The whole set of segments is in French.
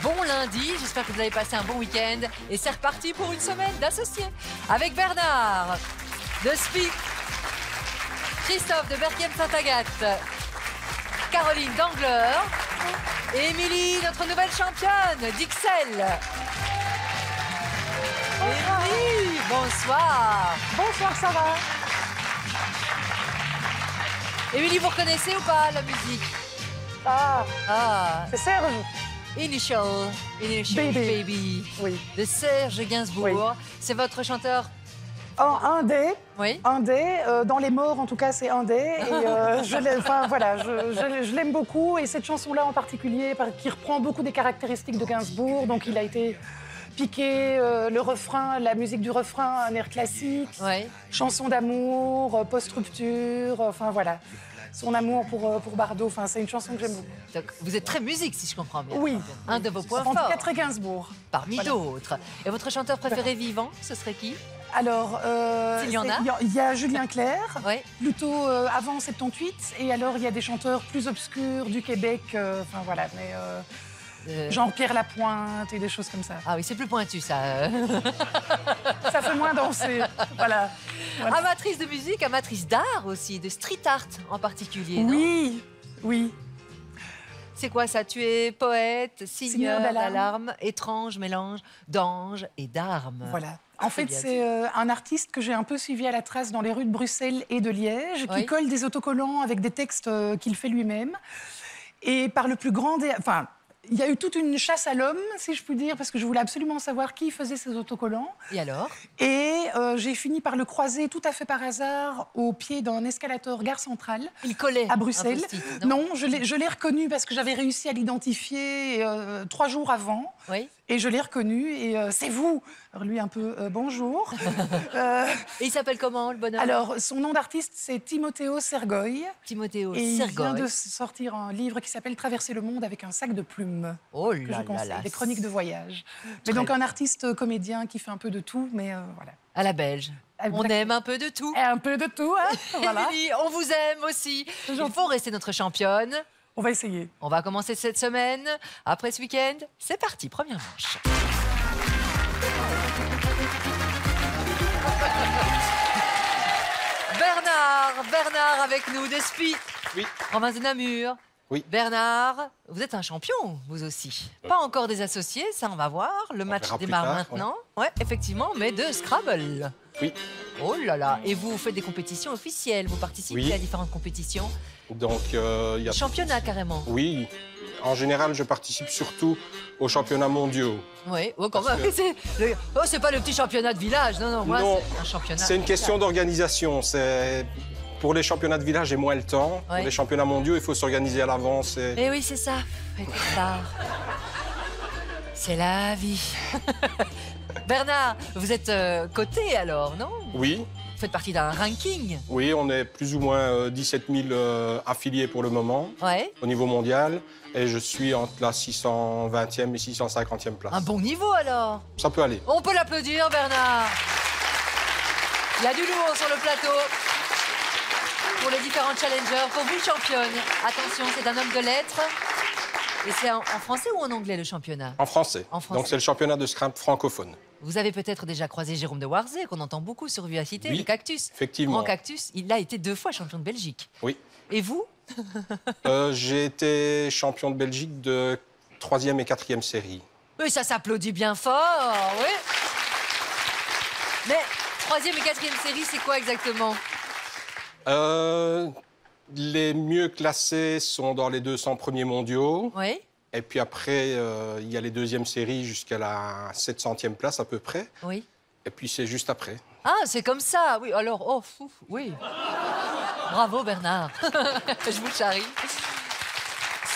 bon lundi, j'espère que vous avez passé un bon week-end. Et c'est reparti pour une semaine d'associés. Avec Bernard, de Spi, Christophe de Berkem-Saint-Agathe, Caroline d'Angleur et Émilie, notre nouvelle championne d'Ixelles. Émilie, bonsoir. Bonsoir, ça va? Émilie, vous reconnaissez ou pas la musique? C'est Serge. Initial Baby, Oui. de Serge Gainsbourg. Oui. C'est votre chanteur? Un des. Oui. Un des. Dans les morts, en tout cas, c'est un des. Et je l'aime beaucoup. Et cette chanson-là en particulier, qui reprend beaucoup des caractéristiques de Gainsbourg. Donc, il a été piqué le refrain, la musique du refrain, un air classique. Oui. Chanson d'amour, post-rupture. Enfin, voilà. Son amour pour Bardot. Enfin, c'est une chanson que j'aime beaucoup. Donc, vous êtes très musique, si je comprends bien. Oui. Un de vos points En tout forts, cas, très Gainsbourg. parmi Voilà. d'autres. Et votre chanteur préféré vivant, ce serait qui? Alors, S'il y en a. il y a Julien Clerc, Oui. plutôt avant 78, et alors il y a des chanteurs plus obscurs du Québec, enfin voilà, mais genre Pierre Lapointe et des choses comme ça. Ah oui, c'est plus pointu, ça. Ça fait moins danser, voilà. Voilà. Amatrice de musique, amatrice d'art aussi, de street art en particulier, non? Oui, oui. C'est quoi ça? Tu es poète, signeur d'alarme. d'alarme, étrange mélange d'ange et d'armes. Voilà. En fait, bien c'est un artiste que j'ai un peu suivi à la trace dans les rues de Bruxelles et de Liège, Oui. qui colle des autocollants avec des textes qu'il fait lui-même. Et par le plus grand des... Enfin, il y a eu toute une chasse à l'homme, si je puis dire, parce que je voulais absolument savoir qui faisait ces autocollants. Et alors? Et j'ai fini par le croiser tout à fait par hasard au pied d'un escalator Gare Centrale. Il collait À Bruxelles. un post-it, Non, je l'ai reconnu parce que j'avais réussi à l'identifier 3 jours avant. Oui. Et je l'ai reconnu et c'est vous. Alors lui un peu bonjour. Et il s'appelle comment, le bonhomme? Alors son nom d'artiste c'est Timothéo Sergoy. Timothéo Et il vient Sergoy. de sortir un livre qui s'appelle Traverser le monde avec un sac de plumes. Oh Que là je conseille, là. des chroniques de voyage. Mais Très donc bien. un artiste comédien qui fait un peu de tout, mais voilà. À la belge. On Exactement. aime un peu de tout. Et un peu de tout, hein. Voilà. Émilie, on vous aime aussi. Il gentil. faut rester notre championne. On va essayer. On va commencer cette semaine. Après ce week-end, c'est parti, première manche. Bernard avec nous d'Espy, Oui. province de Namur. Oui. Bernard, vous êtes un champion, vous aussi. Pas encore des associés, ça on va voir. Le match verra plus démarre tard, maintenant. Ouais, effectivement, mais de Scrabble. Oui. Oh là là, et vous faites des compétitions officielles, vous participez Oui. à différentes compétitions. Donc, il y a... Championnat carrément. Oui. En général, je participe surtout aux championnats mondiaux. Oui, oh, quand Parce même. que- C'est pas le petit championnat de village, non, moi Non, c'est un championnat. C'est une question d'organisation. Pour les championnats de village, j'ai moins le temps. Ouais. Pour les championnats mondiaux, il faut s'organiser à l'avance. Et... Eh oui, c'est ça. Être tard. C'est la vie. Bernard, vous êtes coté alors, non? Oui, Vous faites partie d'un ranking. oui, on est plus ou moins 17 000 affiliés pour le moment Ouais. au niveau mondial. Et je suis entre la 620e et 650e place. Un bon niveau alors. Ça peut aller. On peut l'applaudir, Bernard. Il y a du lourd sur le plateau. Pour les différents challengers, pour vous, championne. Attention, c'est un homme de lettres. Et c'est en français ou en anglais le championnat? En français. En français. Donc, c'est le championnat de Scrabble francophone. Vous avez peut-être déjà croisé Jérôme de Warzé, qu'on entend beaucoup sur Vivacité, Oui, le Cactus. effectivement. Grand Cactus, il a été 2 fois champion de Belgique. Oui. Et vous? J'ai été champion de Belgique de 3e et 4e série. Oui, ça s'applaudit bien fort, oui. Mais 3e et 4e série, c'est quoi exactement? Les mieux classés sont dans les 200 premiers mondiaux. Oui, Et puis après, il y a les 2e séries jusqu'à la 700e place à peu près. oui. Et puis c'est juste après. Ah, c'est comme ça, oui. Alors, oh, fou, oui. Bravo, Bernard. Je vous charrie.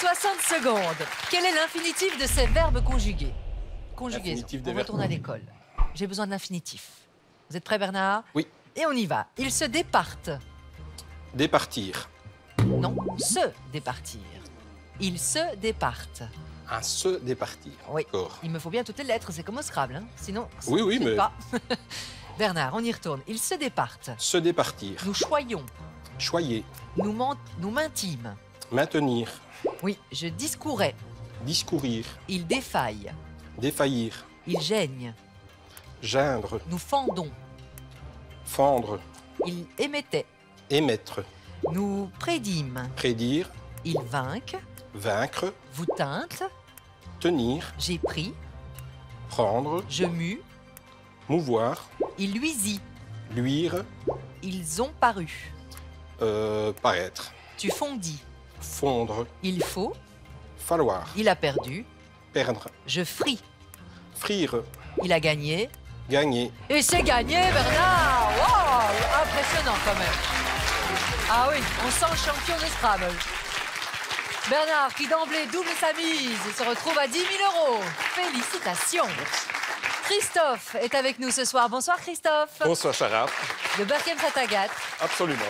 60 secondes. Quel est l'infinitif de ces verbes conjugués? Conjugaison. L'infinitif des On verbes. retourne à l'école. J'ai besoin d'infinitif. Vous êtes prêt, Bernard? Oui. Et on y va. Ils se départent. Départir. Non, se départir. Ils se départent. Un se départir. Oui. D'accord. Il me faut bien toutes les lettres, c'est comme au Scrabble. Hein. Sinon, ça Oui, ne oui, fonctionne mais- pas. Bernard, on y retourne. Ils se départent. Se départir. Nous choyons. Choyer. Nous maintîmes. Maintenir. Oui, je discourais. Discourir. Il défaille. Défaillir. Il gêne. Geindre. Nous fendons. Fendre. Il émettait. Émettre. Nous prédîmes. Prédire. Il vainque. Vaincre. Vous teinte. Tenir. J'ai pris. Prendre. Je mue. Mouvoir. Il luisit. Luire. Ils ont paru. Paraître. Tu fondis. Fondre. Il faut. Falloir. Il a perdu. Perdre. Je fris. Frire. Il a gagné. Gagner. Et c'est gagné, Bernard. Wow, impressionnant quand même. Ah oui, on sent le champion de Scrabble. Bernard, qui d'emblée double sa mise et se retrouve à 10 000 €. Félicitations. Christophe est avec nous ce soir. Bonsoir Christophe. Bonsoir Sarah. De Berchem-Saint-Agathe, Absolument.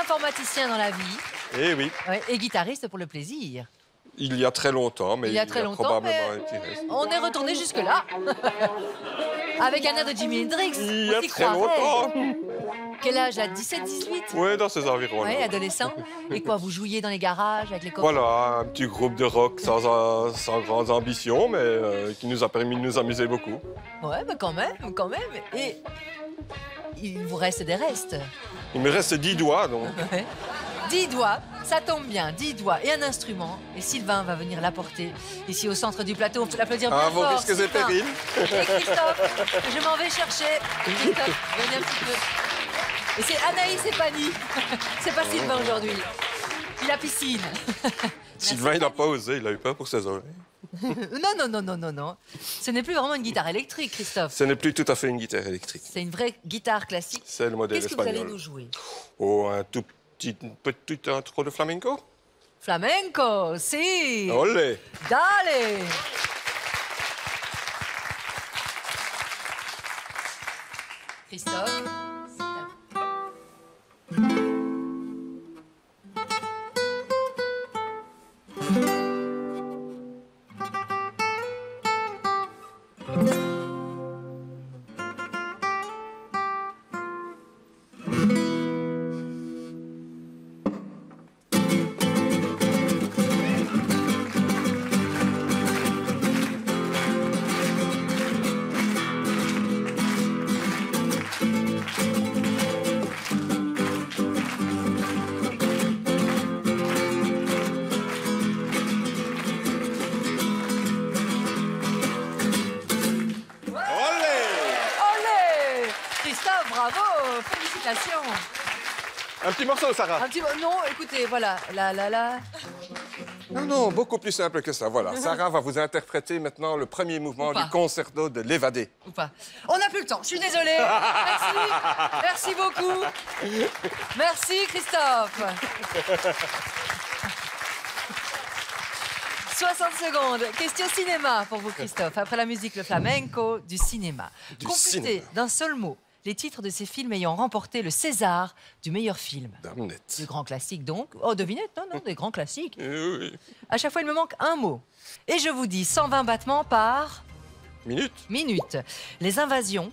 informaticien dans la vie Eh oui, ouais, et guitariste pour le plaisir. il y a très longtemps, mais Il y a très longtemps, probablement mais un petit reste. on est retourné jusque-là. Avec un air de Jimi Hendrix. Il y a on s'y très croirait. longtemps. Quel âge là, 17, 18? Oui, dans ces environs-là. Oui, adolescent. Et quoi, vous jouiez dans les garages avec les copains? Voilà, un petit groupe de rock sans grandes ambitions, mais qui nous a permis de nous amuser beaucoup. Ouais, mais quand même, quand même. Et il vous reste des restes. Il me reste 10 doigts, donc. Ouais. 10 doigts, ça tombe bien, 10 doigts et un instrument. Et Sylvain va venir l'apporter ici au centre du plateau. On peut l'applaudir bien À vos fort, risques et Sylvain. périls. Et Christophe, je m'en vais chercher. Christophe, venez un petit peu. Et c'est Anaïs et Fanny. C'est pas Sylvain aujourd'hui. Il a piscine. Sylvain, il n'a pas osé, il a eu peur pour ses oreilles. Non. Ce n'est plus vraiment une guitare électrique, Christophe. Ce n'est plus tout à fait une guitare électrique. C'est une vraie guitare classique. C'est le modèle Qu'est-ce que vous allez espagnol. nous jouer? Oh, un tout petit intro de flamenco. Flamenco, si. Olé. Dale. Christophe. Olé! Christophe, bravo! Félicitations! Un petit morceau, Sarah. Un petit mot. Non, écoutez, voilà. La. Non, beaucoup plus simple que ça. Voilà, Sarah va vous interpréter maintenant le premier mouvement Ou pas. du concerto de l'Évadé. Ou pas. On n'a plus le temps, je suis désolée. Merci. Merci beaucoup. Merci, Christophe. 60 secondes. Question cinéma pour vous, Christophe. Après la musique, le flamenco, du cinéma. Du Complétez cinéma. d'un seul mot les titres de ces films ayant remporté le César du meilleur film. Damnette. Des grands classiques, donc. Oh, devinette, non, des grands classiques. Oui. À chaque fois, il me manque un mot. Et je vous dis 120 battements par Minute. minute. Les invasions.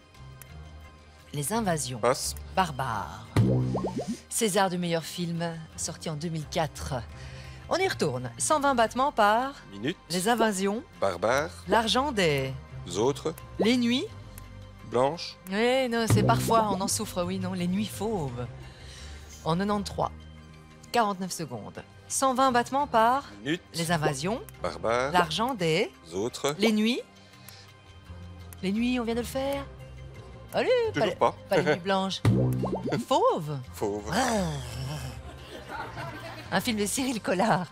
Passe. Barbares. César du meilleur film, sorti en 2004. On y retourne. 120 battements par Minute. Les invasions. Barbare. L'argent des... Autres. Les nuits. Blanche. Oui, non, c'est parfois, on en souffre, oui, non. Les nuits fauves. En 93. 49 secondes. 120 battements par Minute. Les invasions. Barbare. L'argent des... Autres. Les nuits. Les nuits, on vient de le faire. Allez, Toujours pas. pas les nuits blanches. Fauve. Fauve. Un film de Cyril Collard.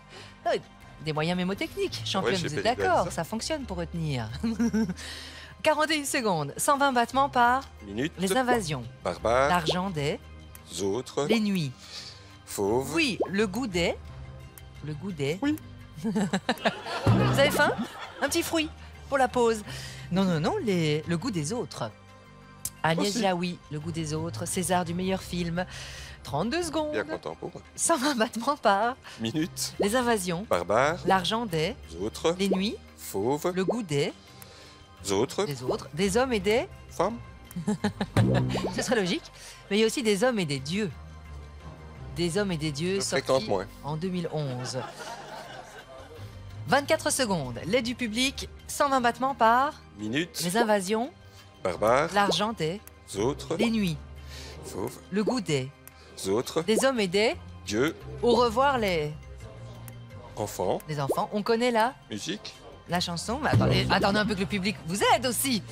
Des moyens mémotechniques. Championne, Ouais, j'ai vous êtes payé d'accord? ça. Ça fonctionne pour retenir. 41 secondes. 120 battements par Minute. Les invasions. Barbare. L'argent des... Autres. Les nuits. Fauve. Oui, le goût des... Le goût des... Oui. Vous avez faim? Un petit fruit pour la pause. Non, le goût des autres. Agnès Aussi. Jaoui, Le goût des autres. César du meilleur film. 32 secondes. Bien content pour moi. 120 battements par Minute. Les invasions. Barbare. L'argent des... Autres. Les nuits. Fauve. Le goût des... Autres. Des autres. Des hommes et des... Femmes. Ce serait logique. Mais il y a aussi des hommes et des dieux. Des hommes et des dieux Je fréquente sortis moins. en 2011. 24 secondes. L'aide du public, 120 battements par Minute. les invasions, Barbare. l'argent des Autres. nuits, Fauve. le goût des Autres. hommes et des Dieu. au revoir les Enfants. enfants. On connaît Musique. la chanson. Mais attendez un peu que le public vous aide aussi.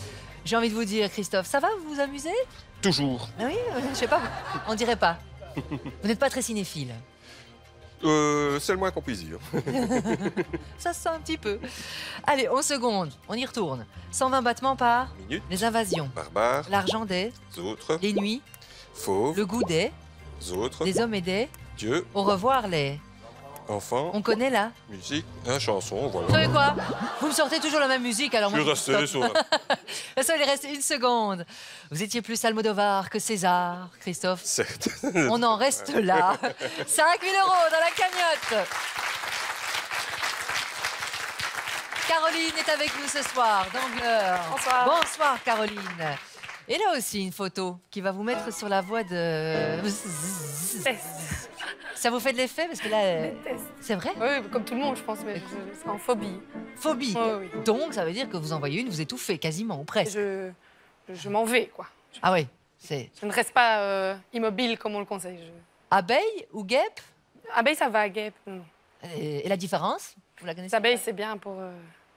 J'ai envie de vous dire, Christophe, ça va, vous vous amusez? Toujours. Ah oui, je sais pas, on dirait pas. Vous n'êtes pas très cinéphile. C'est le moins qu'on puisse dire. Ça se sent un petit peu. Allez, 11 secondes, on y retourne. 120 battements par Minute. les invasions, Barbare. l'argent des Autres. les nuits, Fauve. le goût des Autres. hommes et des Dieu. au revoir les. Enfants. On connaît là. Musique. Chanson, Vous voilà. savez quoi? Vous me sortez toujours la même musique, alors Je moi. vais rester sur la... Ça, il reste 1 seconde. Vous étiez plus Almodovar que César, Christophe. Certes. On en reste là. 5 000 € dans la cagnotte. Caroline est avec nous ce soir, d'Angleur. Bonsoir. Bonsoir, Caroline. Et là aussi, une photo qui va vous mettre sur la voie de... Ça vous fait de l'effet? Parce que là, Déteste. c'est vrai? Oui, comme tout le monde, je pense, mais c'est en phobie. Phobie. Oui, oui. Donc, ça veut dire que vous en voyez une, vous étouffez quasiment, ou presque. Je m'en vais, quoi. Ah oui, c'est... Je ne reste pas immobile comme on le conseille. Abeille ou guêpe? Abeille, ça va, guêpe. Non. Et la différence? Vous la connaissez? Les abeilles, c'est bien pour,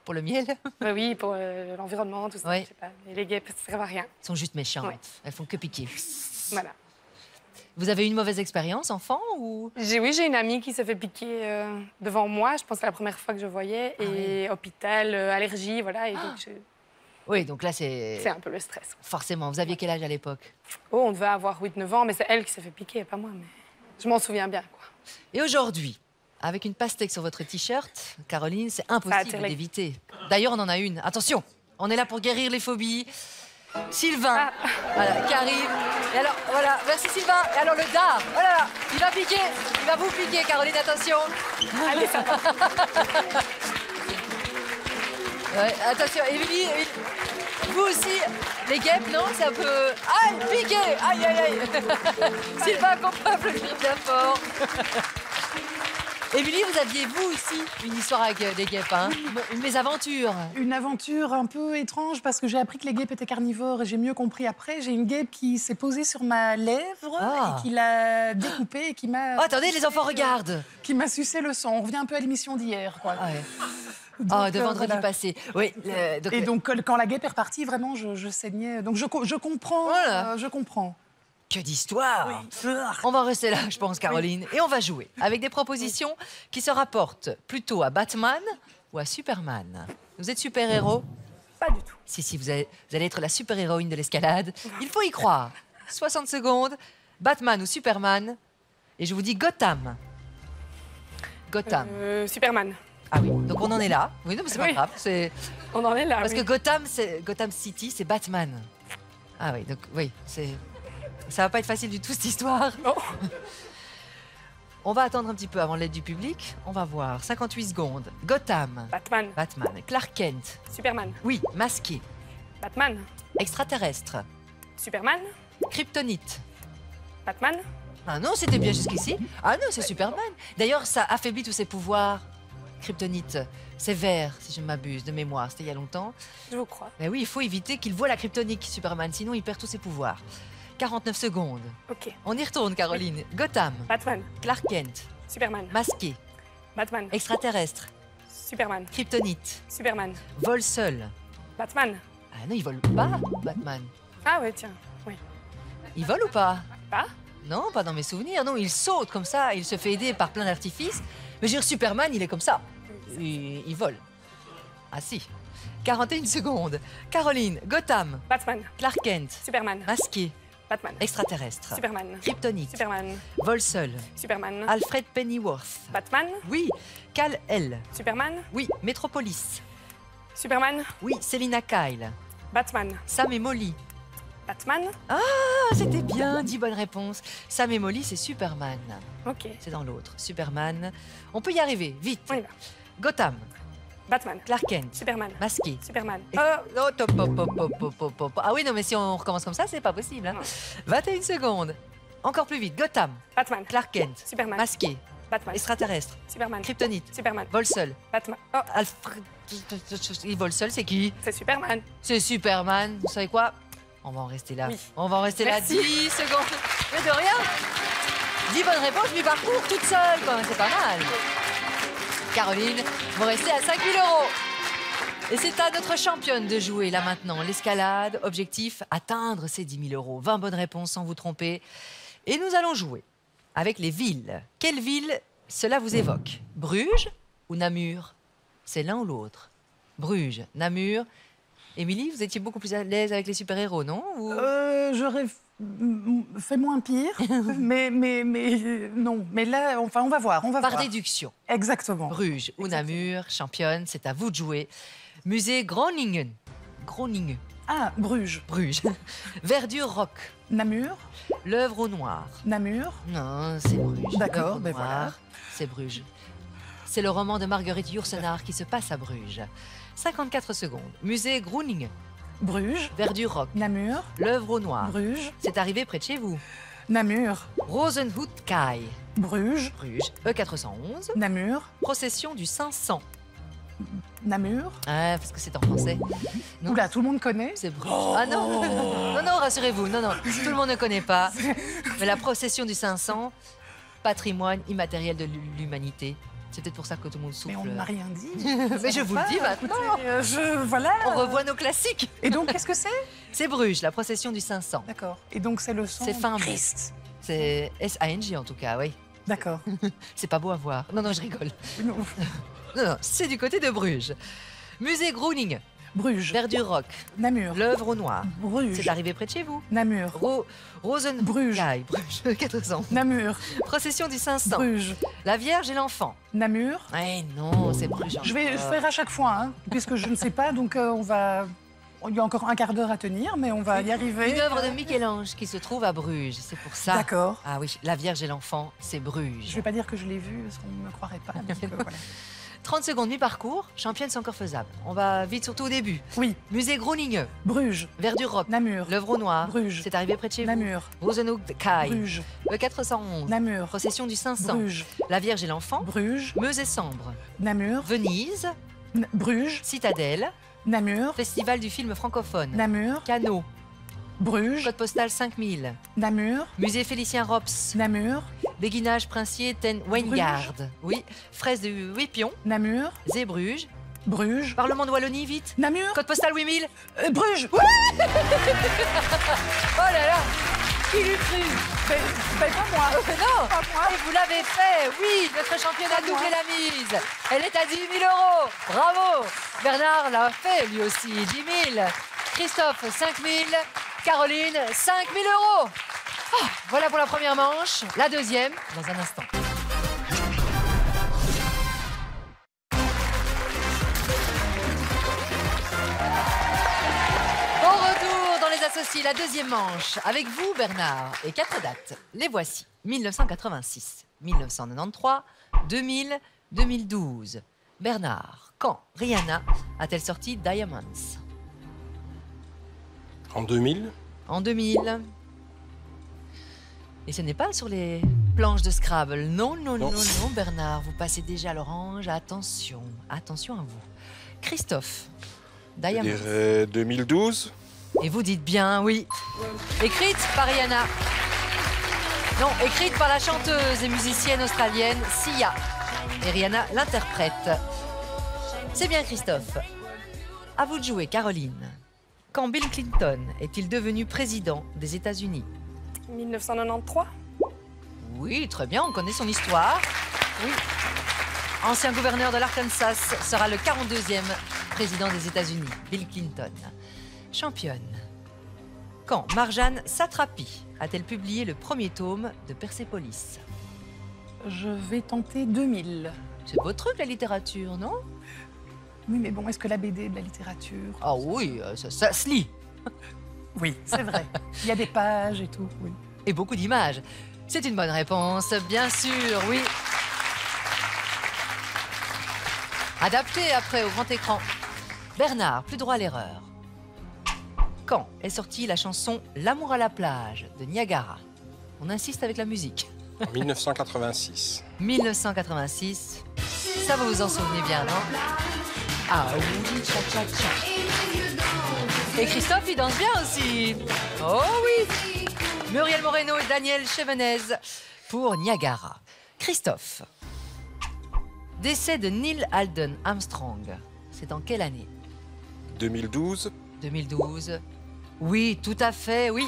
Pour le miel? oui, pour l'environnement, tout ça. Oui. Je sais pas. Et les guêpes, ça ne servent à rien. Elles sont juste méchantes. Ouais. Elles font que piquer. Voilà. Vous avez eu une mauvaise expérience, enfant, ou... J'ai une amie qui s'est fait piquer devant moi. Je pense que c'est la première fois que je voyais. Et hôpital, allergie, voilà. Et donc, Oui, donc là, c'est... c'est un peu le stress. Forcément. Vous aviez quel âge à l'époque? Oh, on devait avoir 8-9 ans, mais c'est elle qui s'est fait piquer, pas moi. Mais je m'en souviens bien, quoi. Et aujourd'hui, avec une pastèque sur votre t-shirt, Caroline, c'est Ça impossible attire les- d'éviter. D'ailleurs, on en a une. Attention, on est là pour guérir les phobies. Sylvain, voilà, qui arrive. Et alors, voilà, merci Sylvain. Et alors, le dard, oh là là, il va piquer, il va vous piquer, Caroline, attention. Allez, ça va. Ouais, attention, Émilie, vous aussi, les guêpes, non? C'est un peu... Aïe, piqué. Aïe, aïe, aïe. Sylvain, qu'on peut applaudir bien fort. Émilie, vous aviez, vous aussi, une histoire avec des guêpes, hein? Une mésaventure. Une aventure un peu étrange parce que j'ai appris que les guêpes étaient carnivores et j'ai mieux compris après. J'ai une guêpe qui s'est posée sur ma lèvre Ah. et qui l'a découpée et qui m'a... Oh, attendez, les enfants regardent. Qui m'a sucé le sang. On revient un peu à l'émission d'hier, quoi. Ah ouais. Donc, Oh, de vendredi voilà. passé. Oui. Et donc, quand la guêpe est repartie, vraiment, je saignais. Donc, je comprends. Voilà. Je comprends. Que d'histoire. On va rester là, je pense, Caroline. Et on va jouer avec des propositions qui se rapportent plutôt à Batman ou à Superman. Vous êtes super-héros? Pas du tout. Si, vous allez être la super-héroïne de l'escalade. Il faut y croire. 60 secondes. Batman ou Superman? Et je vous dis Gotham. Gotham. Superman. Ah oui, donc on en est là. Oui, non, mais c'est pas Oui. grave. C'est... On en est là. Parce oui. que Gotham City, c'est Batman. Ah oui, donc oui, c'est... Ça va pas être facile du tout, cette histoire. Oh. On va attendre un petit peu avant l'aide du public. On va voir. 58 secondes. Gotham. Batman. Batman. Clark Kent. Superman. Oui, masqué. Batman. Extraterrestre. Superman. Kryptonite. Batman. Ah non, c'était bien jusqu'ici. Ah non, c'est Superman. D'ailleurs, ça affaiblit tous ses pouvoirs. Kryptonite. C'est vert, si je ne m'abuse, de mémoire. C'était il y a longtemps. Je vous crois. Mais oui, il faut éviter qu'il voie la kryptonique, Superman. Sinon, il perd tous ses pouvoirs. 49 secondes. Ok. On y retourne, Caroline. Gotham. Batman. Clark Kent. Superman. Masqué. Batman. Extraterrestre. Superman. Kryptonite. Superman. Vol seul. Batman. Ah non, il vole pas, Batman. Ah ouais, tiens. Oui. Il vole ou pas? Pas. Non, pas dans mes souvenirs. Non, il saute comme ça, il se fait aider par plein d'artifices. Mais je veux dire, Superman, il est comme ça. Il vole. Ah si. 41 secondes. Caroline, Gotham, Batman. Clark Kent, Superman. masqué, Batman. extraterrestre, Superman. kryptonite, Superman. vol seul, Superman. Alfred Pennyworth. Batman. Oui, Kal-El. Superman. Oui, Metropolis. Superman. Oui, Selina Kyle. Batman. Sam et Molly. Batman. Ah, c'était bien, 10 bonnes réponses. Sam et Molly, c'est Superman. Ok. C'est dans l'autre. Superman. On peut y arriver, vite. On y va. Gotham, Batman. Clark Kent, Superman. masqué. Superman. Oh, top, hop, hop, hop, hop, hop, hop. Ah oui, non, mais si on recommence comme ça, c'est pas possible. Hein. Non. 21 secondes. Encore plus vite. Gotham, Batman. Clark Kent, Superman. masqué, Batman. Extraterrestre. Superman. Kryptonite. Superman. Vole seul. Batman. Oh, Alfred... Il vole seul, c'est qui? c'est Superman. C'est Superman. Vous savez quoi? On va en rester là. Oui. On va en rester Merci. là 10 secondes. Mais de rien. 10 bonnes réponses, mi-parcours, toute seule, quand même. C'est pas mal. Caroline, vous restez à 5 000 €. Et c'est à notre championne de jouer, là, maintenant. L'escalade, objectif, atteindre ces 10 000 €. 20 bonnes réponses sans vous tromper. Et nous allons jouer avec les villes. Quelle ville cela vous évoque? Bruges ou Namur? C'est l'un ou l'autre. Bruges, Namur. Émilie, vous étiez beaucoup plus à l'aise avec les super-héros, non? Ou... J'aurais fait moins pire, mais non. Mais là, enfin, on va voir, on va Par voir. déduction, Exactement. Bruges ou Namur, championne, c'est à vous de jouer. Musée Groningen. Groningen, Ah, Bruges. Bruges. Verdure Rock. Namur. L'œuvre au noir. Namur. Non, c'est Bruges. D'accord, L'œuvre au ben noir, voilà. c'est Bruges. C'est le roman de Marguerite Yourcenar qui se passe à Bruges. 54 secondes. Musée Groningen. Bruges. Verdure Rock. Namur. L'œuvre au noir. Bruges. C'est arrivé près de chez vous. Namur. Rosenhutkai. Bruges. Bruges. E411. Namur. Procession du 500. Namur. Ah, parce que c'est en français. Non. Oula, tout le monde connaît. C'est Bruges. Ah non Non, non, rassurez-vous. Non, non, tout le monde ne connaît pas. Mais la procession du 500, patrimoine immatériel de l'humanité. C'est peut-être pour ça que tout le monde souffle. Mais on ne m'a rien dit. Mais je vous le dis maintenant. Voilà. On revoit nos classiques. Et donc, qu'est-ce que c'est? C'est Bruges, la procession du 500. D'accord. Et donc, c'est le sang C'est fin de mai. Christ. C'est S-A-N-G en tout cas, oui. D'accord. C'est pas beau à voir. Non, non, je rigole. Non. Non, non, c'est du côté de Bruges. Musée Groningen, Bruges. Verdure Rock, Namur. l'œuvre au noir. Bruges. C'est arrivé près de chez vous. Namur. Rosen Bruges. Bruges, 400. Namur. Procession du 500. Bruges. La Vierge et l'enfant. Namur. Eh non, c'est Bruges. Je vais encore. faire à chaque fois, hein, puisque je ne sais pas, donc on va... Il y a encore un quart d'heure à tenir, mais on va y arriver. Une œuvre de Michel-Ange qui se trouve à Bruges, c'est pour ça. D'accord. Ah oui, La Vierge et l'enfant, c'est Je ne Bruges. vais pas dire que je l'ai vu, parce qu'on ne me croirait pas. donc, voilà. 30 secondes mi-parcours, championne, c'est encore faisable. On va vite, surtout au début. Oui, Musée Groningen, Bruges. Verdure Rock, Namur. l'œuvre au noir. Bruges. C'est arrivé près de chez vous. Namur. Rosenhutkai, Bruges. E411. Namur. Procession du 500. Bruges. La Vierge et l'enfant. Bruges. Meuse et Sambre. Namur. Venise. Bruges. Citadelle. Namur. Festival du film francophone. Namur. Canot. Bruges. Code postal 5000. Namur. Musée Félicien Rops. Namur. Béguinage Princier Ten Weingard. Oui. Fraise de Huépion. Namur. Zébruges. Bruges. Parlement de Wallonie, vite. Namur. Code postal 8000. Bruges. Oh là là. Qui l'eût cru? Pas moi. Non. Pas moi. Et vous l'avez fait. Oui, notre championne a doublé la mise. Elle est à 10 000 €. Bravo. Bernard l'a fait lui aussi. 10 000. Christophe, 5 000. Caroline, 5 000 €. Ah, voilà pour la première manche. La deuxième, dans un instant. Bon retour dans les associés, la deuxième manche. Avec vous, Bernard, et 4 dates. Les voici. 1986, 1993, 2000, 2012. Bernard, quand Rihanna a-t-elle sorti Diamonds? En 2000, En 2000. Et ce n'est pas sur les planches de Scrabble. Non, non, non, Non. non, Bernard, vous passez déjà à l'orange. Attention, attention à vous. Christophe, Je Diamonds. dirais 2012. Et vous dites bien oui. Écrite par Rihanna. Non, écrite par la chanteuse et musicienne australienne Sia. Et Rihanna l'interprète. C'est bien, Christophe. À vous de jouer, Caroline. Quand Bill Clinton est-il devenu président des États-Unis? 1993. Oui, très bien, on connaît son histoire. Oui. Ancien gouverneur de l'Arkansas, sera le 42e président des États-Unis, Bill Clinton. Championne. Quand Marjane Satrapi a-t-elle publié le premier tome de Persépolis? Je vais tenter 2000. C'est beau truc, la littérature, non? Oui, mais bon, est-ce que la BD est de la littérature? Ah oui, ça se lit. Oui, c'est vrai. Il y a des pages et tout, oui. Et beaucoup d'images. C'est une bonne réponse, bien sûr, oui. Adapté après au grand écran. Bernard, plus droit à l'erreur. Quand est sortie la chanson L'amour à la plage de Niagara? On insiste avec la musique. en 1986. 1986. Ça, vous vous en souvenez bien, non? Ah oui, cha-cha-cha. Et Christophe, il danse bien aussi. Oh oui. Muriel Moreno et Daniel Chevenez pour Niagara. Christophe. Décès de Neil Alden Armstrong. C'est en quelle année? 2012. 2012. Oui, tout à fait, oui.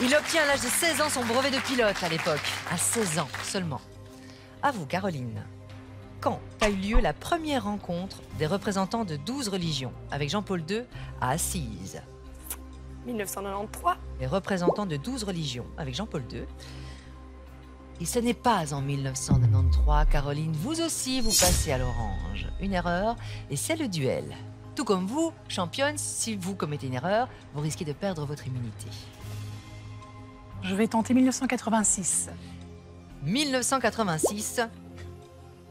Il obtient à l'âge de 16 ans son brevet de pilote à l'époque. À 16 ans seulement. À vous, Caroline. Quand a eu lieu la première rencontre des représentants de 12 religions avec Jean-Paul II à Assise? 1993. Les représentants de 12 religions avec Jean-Paul II. Et ce n'est pas en 1993, Caroline. Vous aussi, vous passez à l'orange. Une erreur, et c'est le duel. Tout comme vous, championne, si vous commettez une erreur, vous risquez de perdre votre immunité. Je vais tenter 1986. 1986.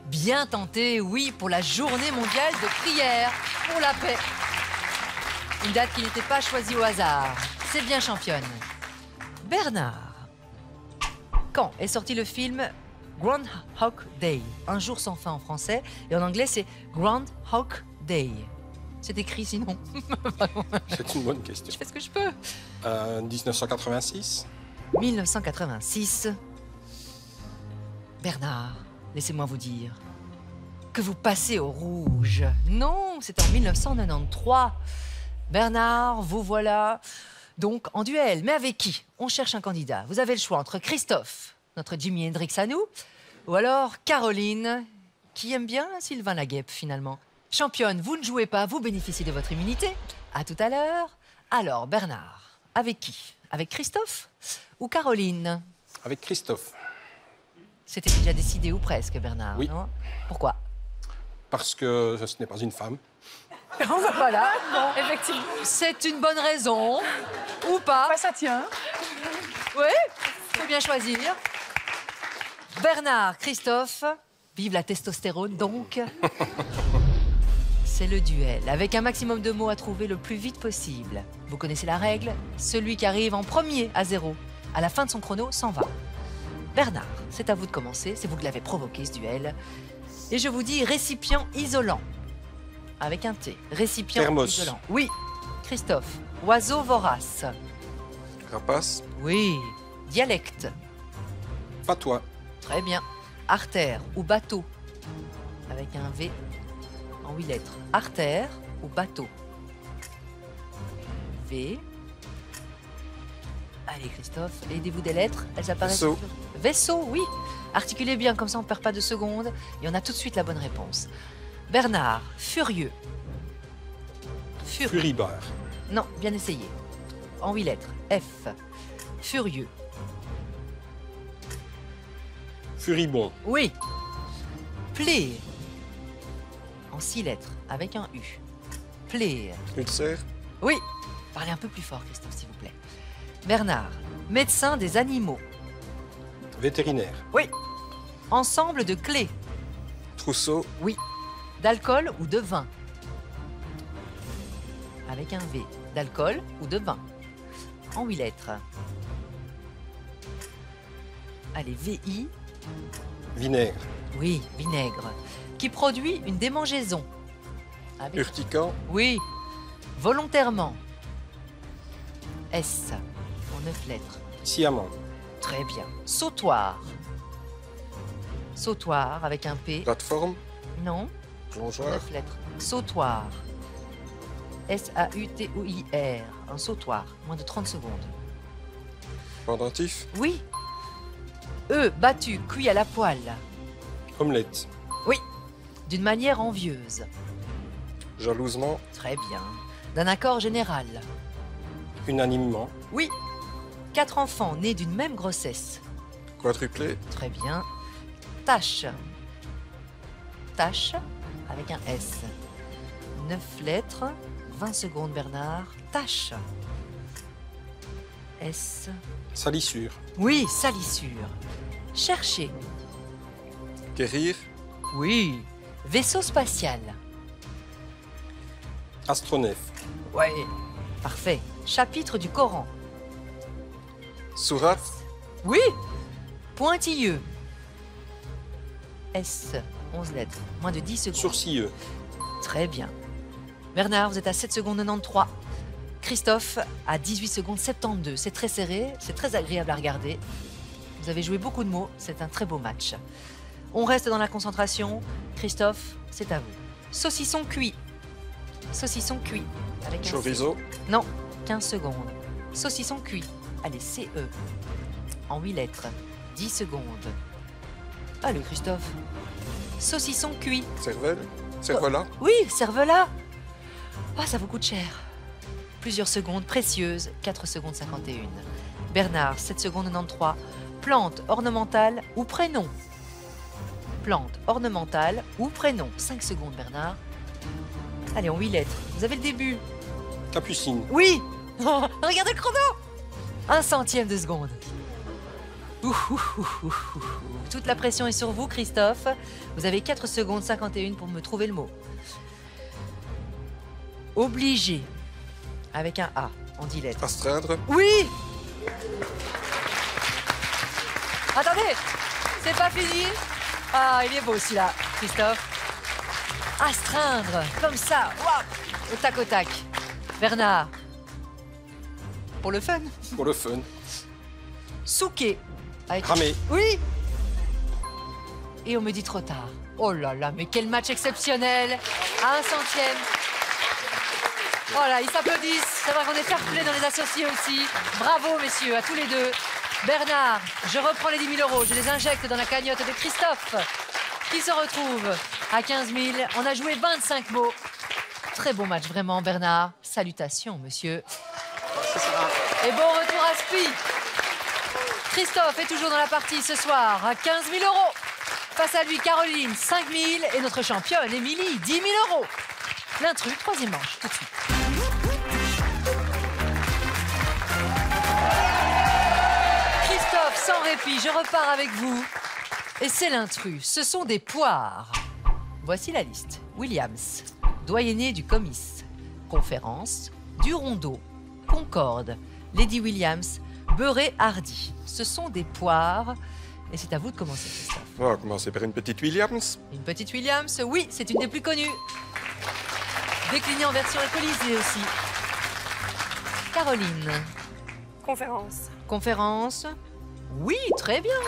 Bien tenté, oui, pour la journée mondiale de prière pour la paix. Une date qui n'était pas choisie au hasard. C'est bien, championne. Bernard. Quand est sorti le film Groundhog Day? Un jour sans fin en français, et en anglais c'est Groundhog Day. C'est écrit sinon. C'est une bonne question. Je fais ce que je peux. 1986. 1986. Bernard, laissez-moi vous dire que vous passez au rouge. Non, c'est en 1993. Bernard, vous voilà donc en duel. Mais avec qui? On cherche un candidat. Vous avez le choix entre Christophe, notre Jimi Hendrix à nous, ou alors Caroline, qui aime bien Sylvain Laguêpe finalement. Championne, vous ne jouez pas, vous bénéficiez de votre immunité. À tout à l'heure. Alors, Bernard, avec qui? Avec Christophe ou Caroline? Avec Christophe. C'était déjà décidé ou presque, Bernard, Oui. non? Pourquoi? Parce que ce n'est pas une femme. Voilà. Bon, effectivement. C'est une bonne raison. Ou pas. Ouais, ça tient. Oui, faut bien choisir. Bernard, Christophe, vive la testostérone donc. C'est le duel, avec un maximum de mots à trouver le plus vite possible. Vous connaissez la règle, celui qui arrive en premier à 0, à la fin de son chrono, s'en va. Bernard, c'est à vous de commencer, c'est vous qui l'avez provoqué ce duel. Et je vous dis récipient isolant. Avec un T, récipient Thermos. isolant. Oui. Christophe, oiseau vorace. Rapace. Oui. Dialecte. Patois. Très bien. Artère ou bateau. Avec un V en 8 lettres. Artère ou bateau. V. Allez, Christophe, aidez-vous des lettres. Elles apparaissent. Vaisseau. Vaisseau, oui. Articulez bien, comme ça on ne perd pas de secondes. Et on a tout de suite la bonne réponse. Bernard, furieux. Furibert. Non, bien essayé. En 8 lettres. F. Furieux. Furibond. Oui. Plaie. En 6 lettres, avec un U. Plaie. Ulcère. Oui. Parlez un peu plus fort, Christophe, s'il vous plaît. Bernard, médecin des animaux. Vétérinaire. Oui. Ensemble de clés. Trousseau. Oui. D'alcool ou de vin. Avec un V. D'alcool ou de vin. En 8 lettres. Allez, VI. Vinaigre. Oui, vinaigre. Qui produit une démangeaison. Avec... Urticant. Oui. Volontairement. S. En 9 lettres. Sciemment. Très bien. Sautoir. Sautoir avec un P. Plateforme. Non. Plongeoir. 9 lettres. Sautoir. S-A-U-T-O-I-R. Un sautoir. Moins de 30 secondes. Pendentif. Oui. E. Battu, cuit à la poêle. Omelette. Oui. D'une manière envieuse. Jalousement. Très bien. D'un accord général. Unanimement. Oui. 4 enfants nés d'une même grossesse. Quadruplé. Très bien. Tâche. Tâche avec un S. 9 lettres. 20 secondes, Bernard. Tâche. S. Salissure. Oui, salissure. Chercher. Quérir. Oui. Vaisseau spatial. Astronef. Ouais. Parfait. Chapitre du Coran. Sourate. Oui. Pointilleux. S, 11 lettres. Moins de 10 secondes. Sourcilleux. Très bien. Bernard, vous êtes à 7 secondes 93. Christophe à 18 secondes 72. C'est très serré, c'est très agréable à regarder. Vous avez joué beaucoup de mots, c'est un très beau match. On reste dans la concentration. Christophe, c'est à vous. Saucisson cuit. Saucisson cuit. Avec un Chorizo. Non, 15 secondes. Saucisson cuit. Allez, CE. En 8 lettres. 10 secondes. Allez, Christophe. Saucisson cuit. Cervelle. Cervelas. Oui, cervelas. Ah, ça vous coûte cher. Plusieurs secondes précieuses. 4 secondes 51. Bernard, 7 secondes 93. Plante ornementale ou prénom. Plante ornementale ou prénom. 5 secondes, Bernard. Allez, en 8 lettres. Vous avez le début. Capucine. Oui. Regardez le chrono. 1 centième de seconde. Ouh, ouh, ouh, ouh, ouh. Toute la pression est sur vous, Christophe. Vous avez 4 secondes 51 pour me trouver le mot. Obligé. Avec un A en 10 lettres. Astreindre. Oui. Attendez, c'est pas fini. Ah, il est beau celui-là, Christophe. Astreindre, comme ça, wouah, au tac au tac. Bernard. Pour le fun. Pour le fun. Souquet. Avec... Ramé. Oui. Et on me dit trop tard. Oh là là, mais quel match exceptionnel. À 1 centième. Voilà, ils s'applaudissent. C'est vrai qu'on est fair-play dans les associés aussi. Bravo, messieurs, à tous les deux. Bernard, je reprends les 10 000 euros. Je les injecte dans la cagnotte de Christophe, qui se retrouve à 15 000. On a joué 25 mots. Très beau match, vraiment, Bernard. Salutations, monsieur. Et bon retour à Spi. Christophe est toujours dans la partie ce soir à 15 000 euros. Face à lui, Caroline, 5 000. Et notre championne, Émilie, 10 000 euros. L'intrus, troisième manche, tout de suite. Christophe, sans répit, je repars avec vous. Et c'est l'intrus. Ce sont des poires. Voici la liste. Williams, doyenné du comice. Conférence, du rondeau, Concorde, Lady Williams, beurré hardy. Ce sont des poires. Et c'est à vous de commencer, Christophe. On va commencer par une petite Williams. Une petite Williams, oui, c'est une des plus connues. Déclinée en version alcoolisée aussi. Caroline. Conférence. Conférence. Oui, très bien.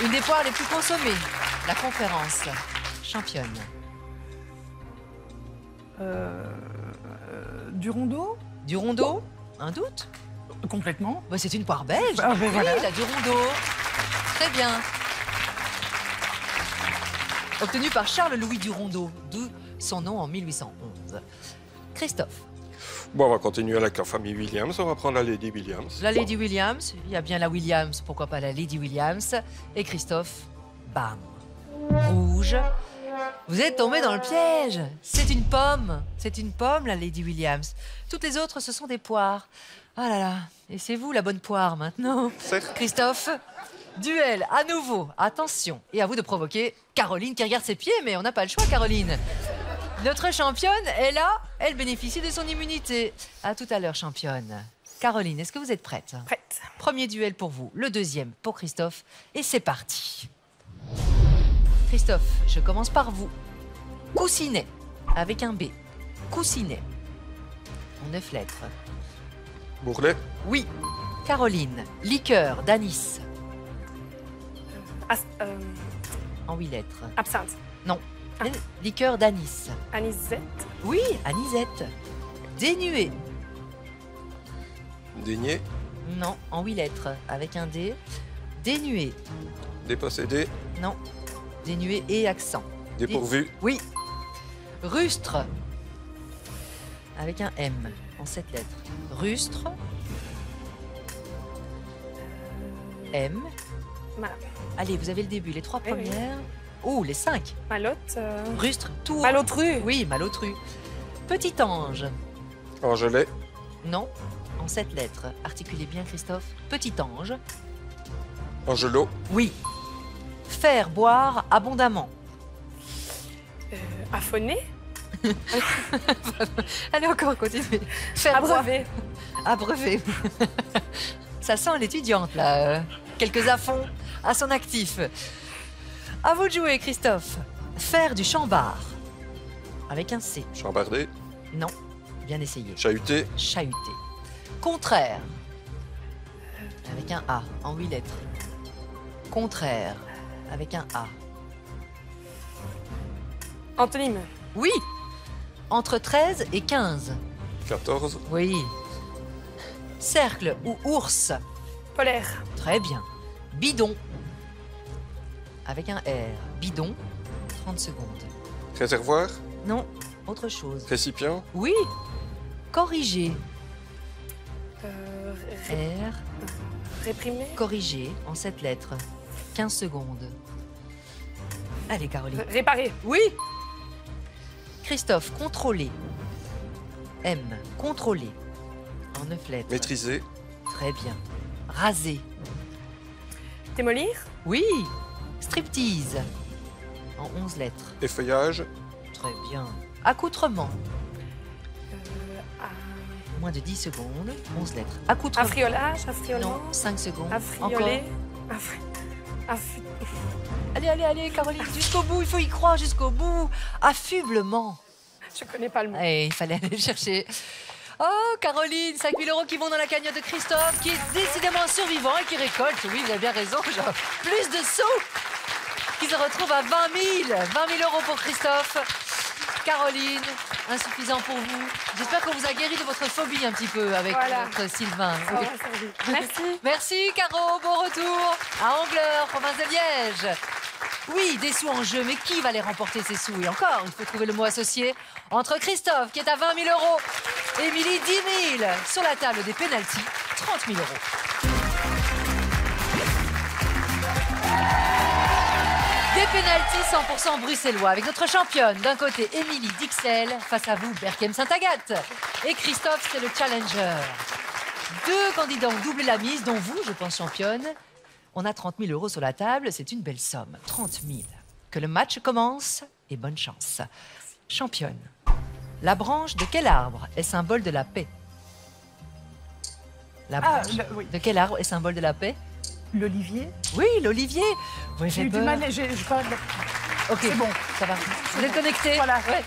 Une des poires les plus consommées. La conférence. Championne. Du rondeau? Du rondeau? Un doute? Complètement. Bah, c'est une poire belge. Ah, ben oui, voilà. la du rondeau. Très bien. Obtenue par Charles-Louis du Rondeau, d'où son nom en 1811. Christophe. Bon, on va continuer avec la famille Williams. On va prendre la Lady Williams. La Lady Williams, il y a bien la Williams, pourquoi pas la Lady Williams. Et Christophe, bam, rouge. Vous êtes tombé dans le piège. C'est une pomme, la Lady Williams. Toutes les autres, ce sont des poires. Ah là là, et c'est vous la bonne poire maintenant. Certes. Christophe, duel à nouveau, attention. Et à vous de provoquer Caroline qui regarde ses pieds, mais on n'a pas le choix, Caroline. Notre championne est là, elle bénéficie de son immunité. À tout à l'heure, championne. Caroline, est-ce que vous êtes prête? Prête. Premier duel pour vous, le deuxième pour Christophe. Et c'est parti. Christophe, je commence par vous. Coussinet, avec un B. Coussinet. En 9 lettres. Bourrelet. Oui. Caroline, liqueur d'anis. En 8 lettres. Absinthe. Non. Liqueur d'anis. Anisette. Oui, anisette. Dénué. Dénier. Non, en 8 lettres, avec un D. Dénué. Dépossédé. Non. Dénué et accent. Dépourvu. Oui. Rustre. Avec un M, en 7 lettres. Rustre. M. Allez, vous avez le début, les 3 Oui, oui. premières. Oh, les 5. Malotte. Rustre, tour. Malotru. Oui, malotru. Petit ange. Angelet. Non, en 7 lettres. Articulez bien, Christophe. Petit ange. Angelot. Oui. Faire boire abondamment. Affonné. Allez, encore, continuez. Faire boire. Abreuvé. Abreuvé. Ça sent l'étudiante, là. quelques à-fonds à son actif. À vous de jouer, Christophe. Faire du chambard. Avec un C. Chambardé, Non, bien essayé. chahuté, Chahuté. Contraire. Avec un A, en 8 lettres. Contraire. Avec un A. Antonyme. Oui. Entre 13 et 15. 14, Oui. Cercle ou ours. Polaire. Très bien. Bidon. Avec un R. Bidon. 30 secondes. réservoir, Non, autre chose. récipient, Oui. Corriger. Ré- R. Réprimé. Corriger en 7 lettres. 15 secondes. Allez, Caroline. Réparé. Oui. Christophe, contrôler. M. Contrôler. En 9 lettres. maîtriser, Très bien. Raser. Démolir. Oui. Striptease. En 11 lettres. effeuillage, Très bien. Accoutrement. A- Moins de 10 secondes. 11 lettres. Accoutrement. Affriolage. Affriolement. Non, 5 secondes. Affriolé. Encore. Affu- Allez, allez, allez, Caroline, jusqu'au bout. Il faut y croire jusqu'au bout. Affublement. Je connais pas le mot. Eh, il fallait aller le chercher. Oh, Caroline, 5 000 € qui vont dans la cagnotte de Christophe, qui est décidément un survivant et qui récolte, oui, vous avez bien raison, genre, plus de sous, qui se retrouve à 20 000. 20 000 € pour Christophe. Caroline, insuffisant pour vous. J'espère qu'on vous a guéri de votre phobie un petit peu avec Voilà. votre Sylvain. Ça Oui. m'a servi. Merci. Merci, Caro, bon retour à Angleur, province de Liège. Oui, des sous en jeu, mais qui va les remporter ces sous? Et encore, il faut trouver le mot associé entre Christophe, qui est à 20 000 €, Émilie, 10 000, sur la table des pénaltys, 30 000 €. Des pénaltys 100% bruxellois, avec notre championne, d'un côté Émilie Dixel, face à vous, Berkem Saint-Agathe. Et Christophe, c'est le challenger. 2 candidats ont doublé la mise, dont vous, je pense championne. On a 30 000 € sur la table, c'est une belle somme. 30 000. Que le match commence et bonne chance. Championne, la branche de quel arbre est symbole de la paix? La Ah, branche oui. de quel arbre est symbole de la paix? L'olivier. Oui, l'olivier. Vous m'avez J'ai fait eu du peur. mal. Je parle. Ok, C'est bon. ça va. Vous êtes connectés? Voilà. Ouais.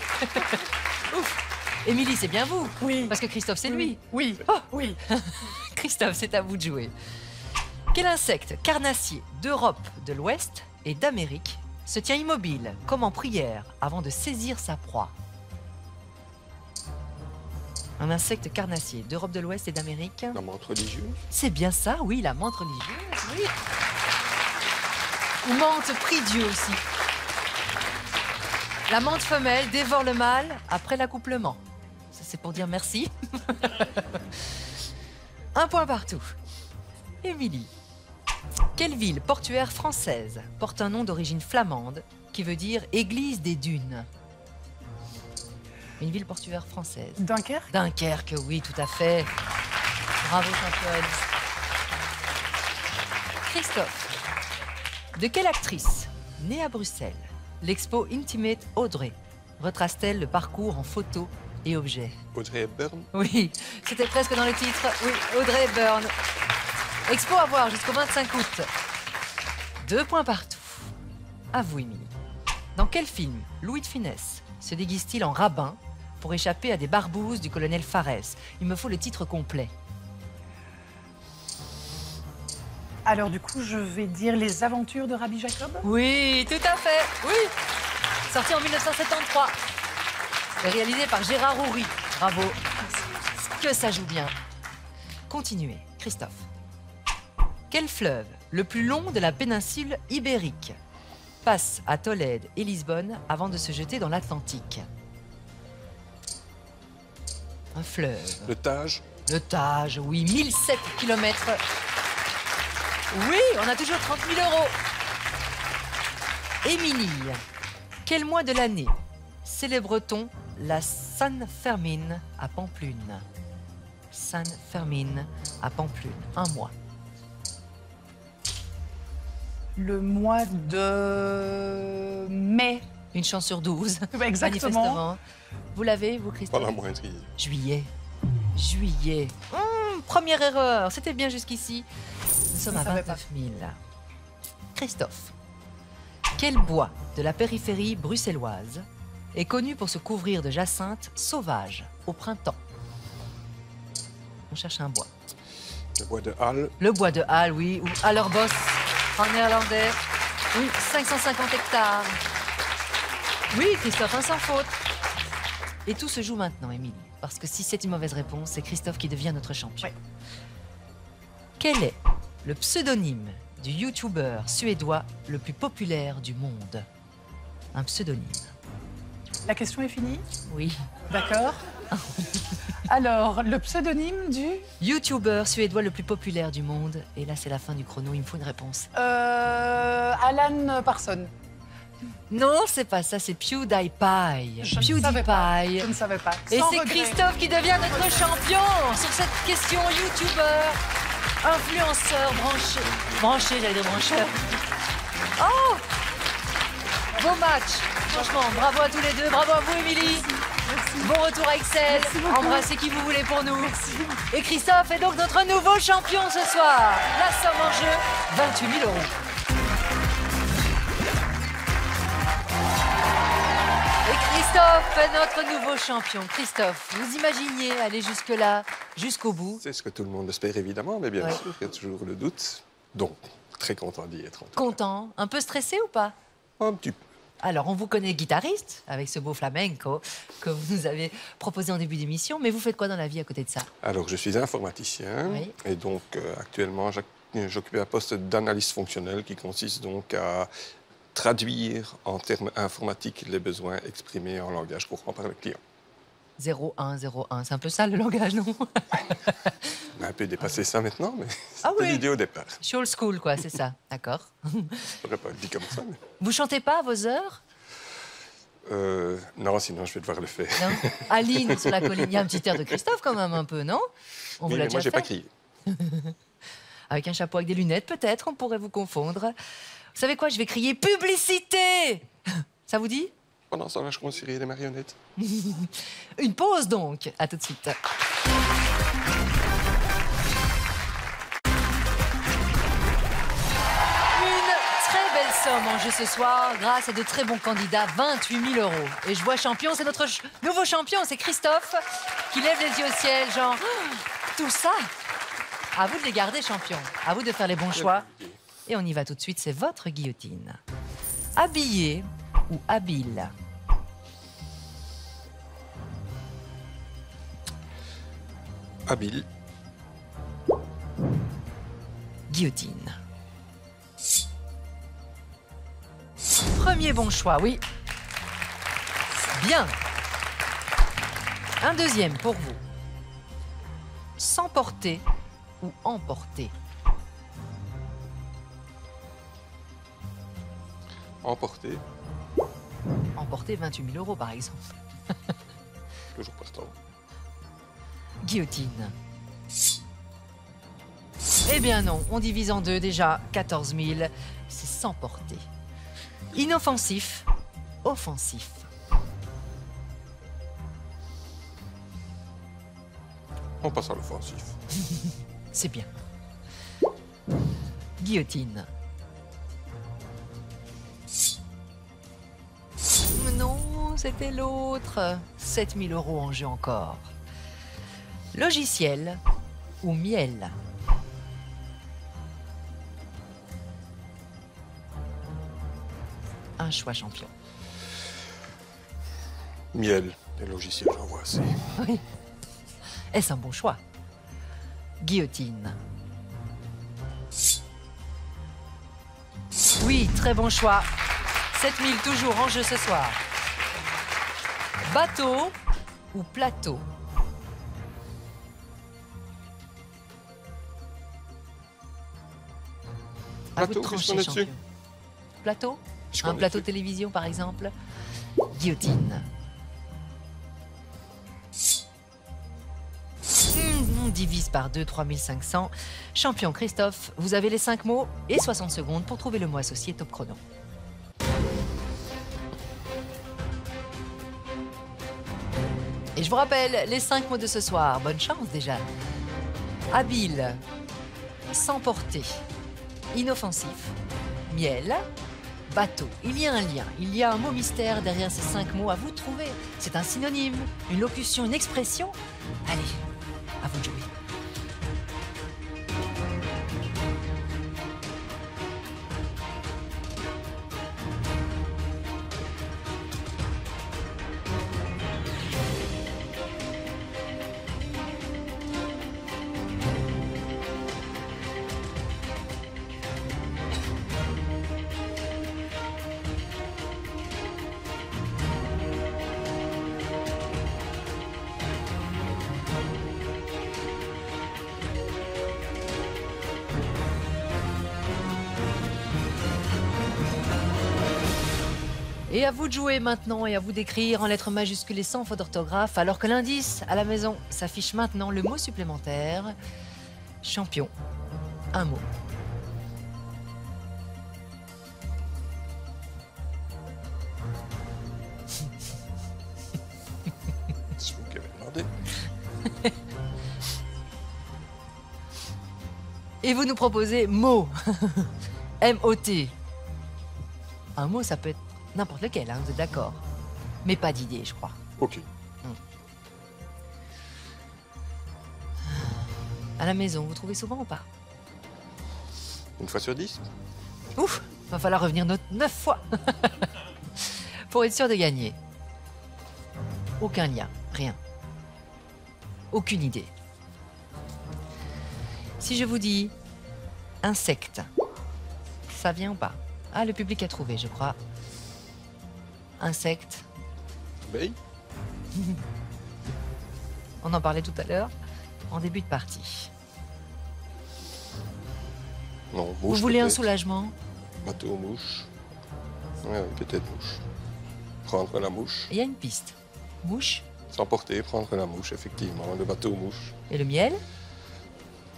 Ouf. Émilie, c'est bien vous. Oui. Parce que Christophe, c'est lui. Oui. Oh. Oui. Christophe, c'est à vous de jouer. Quel insecte carnassier d'Europe de l'Ouest et d'Amérique se tient immobile, comme en prière, avant de saisir sa proie? Un insecte carnassier d'Europe de l'Ouest et d'Amérique. la menthe religieuse, C'est bien ça, oui, la menthe religieuse, oui. Ou menthe prie-dieu aussi. La menthe femelle dévore le mâle après l'accouplement. Ça, c'est pour dire merci. 1 point partout. Émilie. Quelle ville portuaire française porte un nom d'origine flamande qui veut dire église des dunes? Une ville portuaire française. Dunkerque. Dunkerque, oui, tout à fait. Bravo, championne. Christophe, de quelle actrice, née à Bruxelles, l'expo Intimate Audrey retrace-t-elle le parcours en photos et objets? Audrey Hepburn, Oui, c'était presque dans le titre. Oui, Audrey Hepburn. Expo à voir jusqu'au 25 août. 2 points partout. À vous, Émilie. Dans quel film Louis de Funès se déguise-t-il en rabbin pour échapper à des barbouzes du colonel Farès? Il me faut le titre complet. Alors du coup, je vais dire Les Aventures de Rabbi Jacob. Oui, tout à fait. Oui. Sorti en 1973. Et réalisé par Gérard Houry. Bravo. Que ça joue bien. Continuez, Christophe. Quel fleuve, le plus long de la péninsule ibérique, passe à Tolède et Lisbonne avant de se jeter dans l'Atlantique? Un fleuve. le Tage, Le Tage, oui, 1007 km. Oui, on a toujours 30 000 €. Émilie, quel mois de l'année célèbre-t-on la Sainte-Fermine à Pamplune? Sainte-Fermine à Pamplune, un mois. Le mois de mai. Une chance sur 12. Exactement. Manifestement. Vous l'avez, vous, pas Christophe? la moindre idée. Juillet. Juillet. Première erreur. C'était bien jusqu'ici. sommes Je à ne savais pas. 29 000. Christophe, quel bois de la périphérie bruxelloise est connu pour se couvrir de jacinthes sauvages au printemps? On cherche un bois. Le bois de Halle. Le bois de Halle, oui, ou Allerbos en néerlandais. Oui, 550 hectares. Oui, Christophe, un sans faute. Et tout se joue maintenant, Émilie. Parce que si c'est une mauvaise réponse, c'est Christophe qui devient notre champion. Oui. Quel est le pseudonyme du youtubeur suédois le plus populaire du monde? Un pseudonyme. La question est finie? Oui. D'accord. Alors, le pseudonyme du... Youtubeur suédois le plus populaire du monde. Et là, c'est la fin du chrono. Il me faut une réponse. Alan Parsons. Non, c'est pas ça. C'est PewDiePie. Je ne savais pas. PewDiePie. Je ne savais pas. Et Sans c'est regret. Christophe qui devient notre champion sur cette question youtubeur, influenceur, branché, j'allais dire brancheur. Oh! Beau match. Franchement, bravo à tous les deux. Bravo à vous, Émilie. Bon retour à Excel. Embrassez qui vous voulez pour nous. Et Christophe est donc notre nouveau champion ce soir. La somme en jeu, 28 000 euros. Et Christophe est notre nouveau champion. Christophe, vous imaginiez aller jusque-là, jusqu'au bout? C'est ce que tout le monde espère, évidemment, mais bien Ouais. sûr, il y a toujours le doute. Donc, très content d'y être. En tout cas. Content? Un peu stressé ou pas? Un petit peu. Alors, on vous connaît guitariste, avec ce beau flamenco que vous nous avez proposé en début d'émission, mais vous faites quoi dans la vie à côté de ça? Alors, je suis informaticien Oui. et donc actuellement, j'occupe un poste d'analyste fonctionnel qui consiste donc à traduire en termes informatiques les besoins exprimés en langage courant par le client. 0101, c'est un peu ça le langage, non? On a un peu dépassé ça maintenant, mais Ah c'était oui. l'idée au départ. Je suis old school, quoi, c'est ça, d'accord. Je n'aurais pas dit comme ça, mais... Vous chantez pas à vos heures? Non, sinon je vais devoir le faire. Non? Aline, sur la colline, il y a un petit air de Christophe quand même, un peu, non? On vous Oui, l'a mais moi, déjà j'ai pas fait? crié. Avec un chapeau avec des lunettes, peut-être, on pourrait vous confondre. Vous savez quoi, je vais crier publicité! Ça vous dit? Pendant ce temps-là, je commence à rire les marionnettes. Une pause donc, à tout de suite. Une très belle somme en jeu ce soir, grâce à de très bons candidats, 28 000 euros. Et je vois champion, c'est notre nouveau champion, c'est Christophe, qui lève les yeux au ciel, genre, oh, tout ça. À vous de les garder, champion. À vous de faire les bons choix. Et on y va tout de suite, c'est votre guillotine. Habillé ou habile? Habile. Guillotine. Premier bon choix, oui. Bien. Un deuxième pour vous. S'emporter ou emporter? Emporté. Emporter 28 000 euros, par exemple. Toujours partant. Guillotine. Eh bien non, on divise en deux déjà. 14 000, c'est s'emporter. Inoffensif, offensif. On passe à l'offensif. C'est bien. Guillotine. Non, c'était l'autre. 7 000 euros en jeu encore. Logiciel ou miel? Un choix champion. Miel. Les logiciels, j'en vois assez. Oui. Est-ce un bon choix? Guillotine. Oui, très bon choix. 7 000 toujours en jeu ce soir. Bateau ou plateau? À vous de Plateau, qu'est-ce trancher, qu'on est dessus? champion. Plateau? Qu'est-ce Un qu'on est plateau dessus? télévision, par exemple? Guillotine. On divise par 2, 3500. Champion Christophe, vous avez les 5 mots et 60 secondes pour trouver le mot associé top chrono. Et je vous rappelle, les 5 mots de ce soir. Bonne chance déjà. Habile, s'emporter, inoffensif, miel, bateau. Il y a un lien, il y a un mot mystère derrière ces 5 mots. À vous de trouver. C'est un synonyme, une locution, une expression. Allez, à vous de jouer. Et à vous de jouer maintenant et à vous d'écrire en lettres majuscules et sans faute d'orthographe, alors que l'indice à la maison s'affiche maintenant le mot supplémentaire. Champion. Un mot. C'est vous qui avez demandé. Et vous nous proposez mot. M-O-T. Un mot, ça peut être n'importe lequel, hein, vous êtes d'accord? Mais pas d'idée, je crois. Ok. À la maison, vous trouvez souvent ou pas? Une fois sur 10? Ouf, va falloir revenir 9 fois pour être sûr de gagner. Aucun lien, rien. Aucune idée. Si je vous dis insecte, ça vient ou pas? Ah, le public a trouvé, je crois. Insecte. Abeille? On en parlait tout à l'heure, en début de partie. Non, mouche. Vous voulez un peut-être. soulagement? Bateau, mouche. Ouais, peut-être mouche. Prendre la mouche. Il y a une piste. Mouche S'emporter, prendre la mouche, effectivement. Le bateau, mouche. et le miel?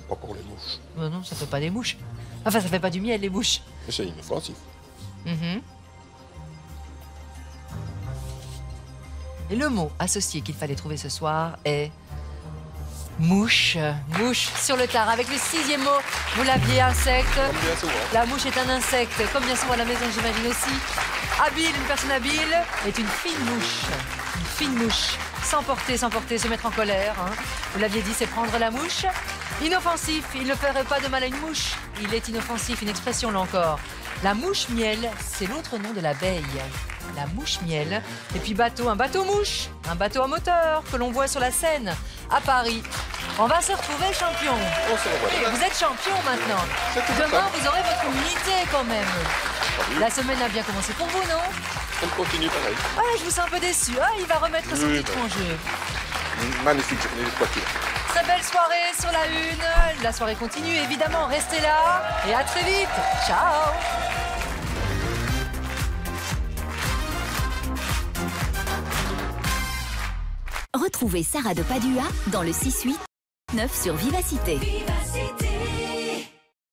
Pas pour les mouches. Non, ça fait pas des mouches. Enfin, ça fait pas du miel, les mouches. Mais c'est inoffensif. Mhm. Et le mot associé qu'il fallait trouver ce soir est mouche. Mouche sur le tard. Avec le 6e mot, vous l'aviez, insecte. Comme bien souvent. La mouche est un insecte, comme bien souvent à la maison, j'imagine aussi. Habile, une personne habile, est une fine mouche. Une fine mouche. S'emporter, se mettre en colère. Hein. Vous l'aviez dit, c'est prendre la mouche. Inoffensif, il ne ferait pas de mal à une mouche. Il est inoffensif, une expression là encore. La mouche miel, c'est l'autre nom de l'abeille. La mouche miel. Et puis bateau, un bateau mouche. Un bateau à moteur que l'on voit sur la Seine à Paris. On va se retrouver champion. On se revoit Et demain. vous êtes champion maintenant. C'est tout Demain, ça. vous aurez votre unité quand même. Oui. La semaine a bien commencé pour vous, non? On continue pareil. Ouais, je vous sens un peu déçu. Ah, il va remettre son Oui, titre bah. en jeu. Magnifique journée, quoi qu'il arrive. Très belle soirée sur la une. La soirée continue, évidemment. Restez là. Et à très vite. Ciao. Retrouvez Sarah de Padua dans le 6-8, 9 sur Vivacité. Vivacité.